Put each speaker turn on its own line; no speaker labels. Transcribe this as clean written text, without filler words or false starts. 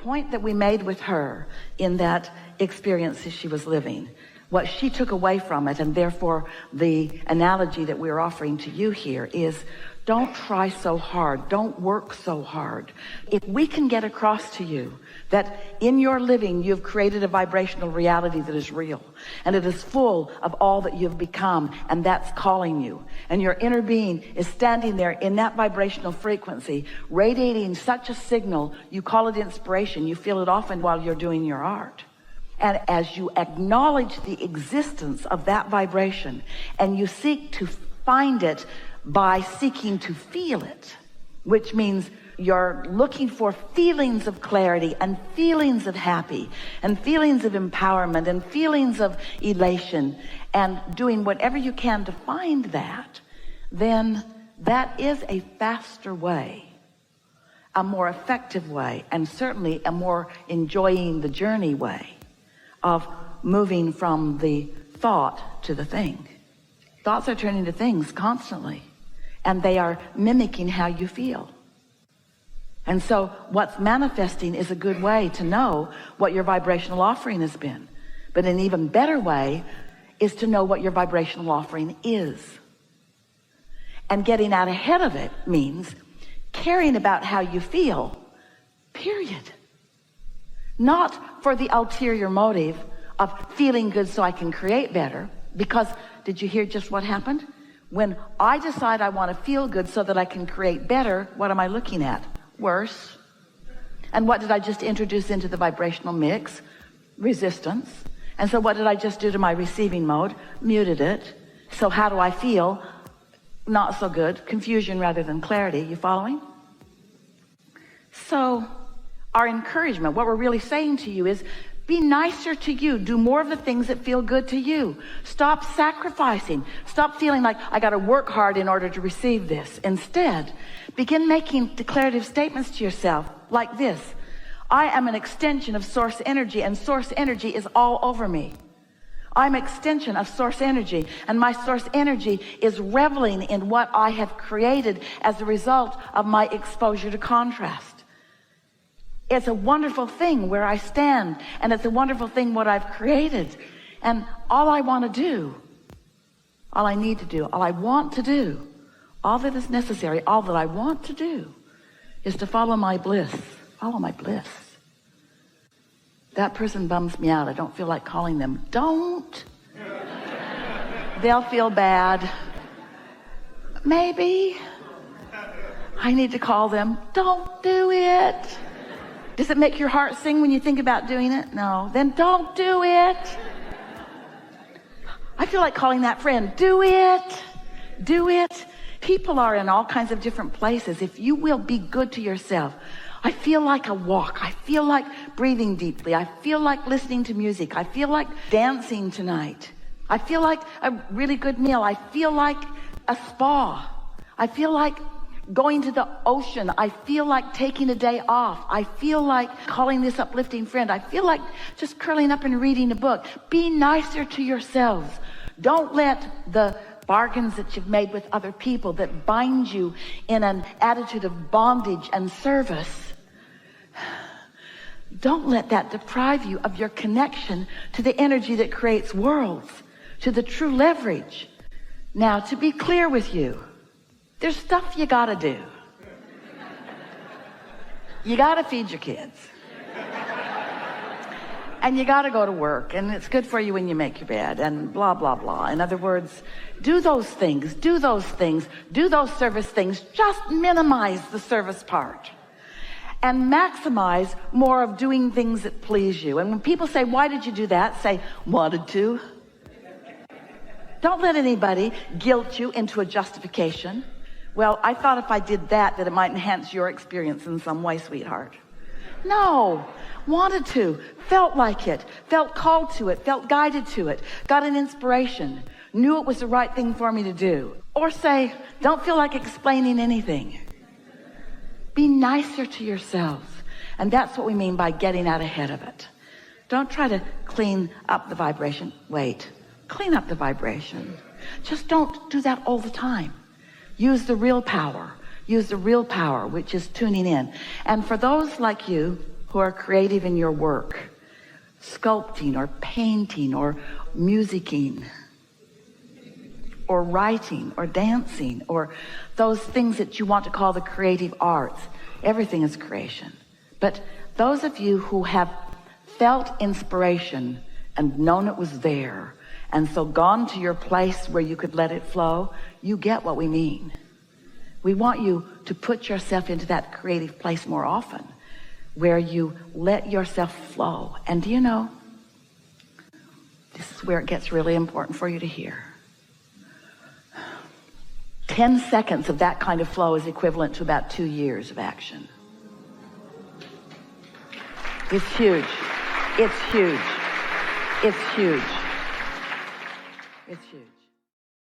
point that we made with her in that experience that she was living, what she took away from it, and therefore the analogy that we're offering to you here is, don't try so hard. Don't work so hard. If we can get across to you that in your living you've created a vibrational reality that is real, and it is full of all that you've become, and that's calling you, and your inner being is standing there in that vibrational frequency, radiating such a signal, you call it inspiration. You feel it often while you're doing your art. And as you acknowledge the existence of that vibration, and you seek to find it by seeking to feel it, which means you're looking for feelings of clarity and feelings of happy and feelings of empowerment and feelings of elation, and doing whatever you can to find that, then that is a faster way, a more effective way, and certainly a more enjoying the journey way of moving from the thought to the thing. Thoughts are turning to things constantly, and they are mimicking how you feel. And so what's manifesting is a good way to know what your vibrational offering has been. But an even better way is to know what your vibrational offering is. And getting out ahead of it means caring about how you feel, period. Not for the ulterior motive of feeling good so I can create better. Because did you hear just what happened? When I decide I want to feel good so that I can create better, what am I looking at? Worse. And what did I just introduce into the vibrational mix? Resistance. And so what did I just do to my receiving mode? Muted it. So how do I feel? Not so good. Confusion rather than clarity. You following? So our encouragement, what we're really saying to you is, be nicer to you. Do more of the things that feel good to you. Stop sacrificing. Stop feeling like I got to work hard in order to receive this. Instead, begin making declarative statements to yourself like this. I am an extension of source energy, and source energy is all over me. I'm an extension of source energy, and my source energy is reveling in what I have created as a result of my exposure to contrast. It's a wonderful thing where I stand, and it's a wonderful thing what I've created. And all I want to do, all I need to do, all I want to do, all that is necessary, all that I want to do is to follow my bliss. Follow my bliss. That person bums me out. I don't feel like calling them. Don't. They'll feel bad. Maybe. I need to call them. Don't do it. Does it make your heart sing when you think about doing it? No. Then don't do it. I feel like calling that friend. Do it. Do it. People are in all kinds of different places. If you will be good to yourself. I feel like a walk. I feel like breathing deeply. I feel like listening to music. I feel like dancing tonight. I feel like a really good meal. I feel like a spa. I feel like going to the ocean. I feel like taking a day off. I feel like calling this uplifting friend. I feel like just curling up and reading a book. Be nicer to yourselves. Don't let the bargains that you've made with other people that bind you in an attitude of bondage and service, don't let that deprive you of your connection to the energy that creates worlds, to the true leverage. Now, to be clear with you, there's stuff you gotta do. You gotta feed your kids. And you gotta go to work, and it's good for you when you make your bed, and blah, blah, blah. In other words, do those things, do those things, do those service things. Just minimize the service part. And maximize more of doing things that please you. And when people say, why did you do that? Say, wanted to. Don't let anybody guilt you into a justification. Well, I thought if I did that it might enhance your experience in some way, sweetheart. No, wanted to, felt like it, felt called to it, felt guided to it, got an inspiration, knew it was the right thing for me to do. Or say, don't feel like explaining anything. Be nicer to yourselves. And that's what we mean by getting out ahead of it. Don't try to clean up the vibration. Wait, clean up the vibration. Just don't do that all the time. Use the real power. Use the real power, which is tuning in. And for those like you who are creative in your work, sculpting or painting or musicking or writing or dancing or those things that you want to call the creative arts. Everything is creation. But those of you who have felt inspiration and known it was there, and so gone to your place where you could let it flow, you get what we mean. We want you to put yourself into that creative place more often, where you let yourself flow. And do you know, this is where it gets really important for you to hear. 10 seconds of that kind of flow is equivalent to about 2 years of action. It's huge. It's huge. It's huge. It's huge.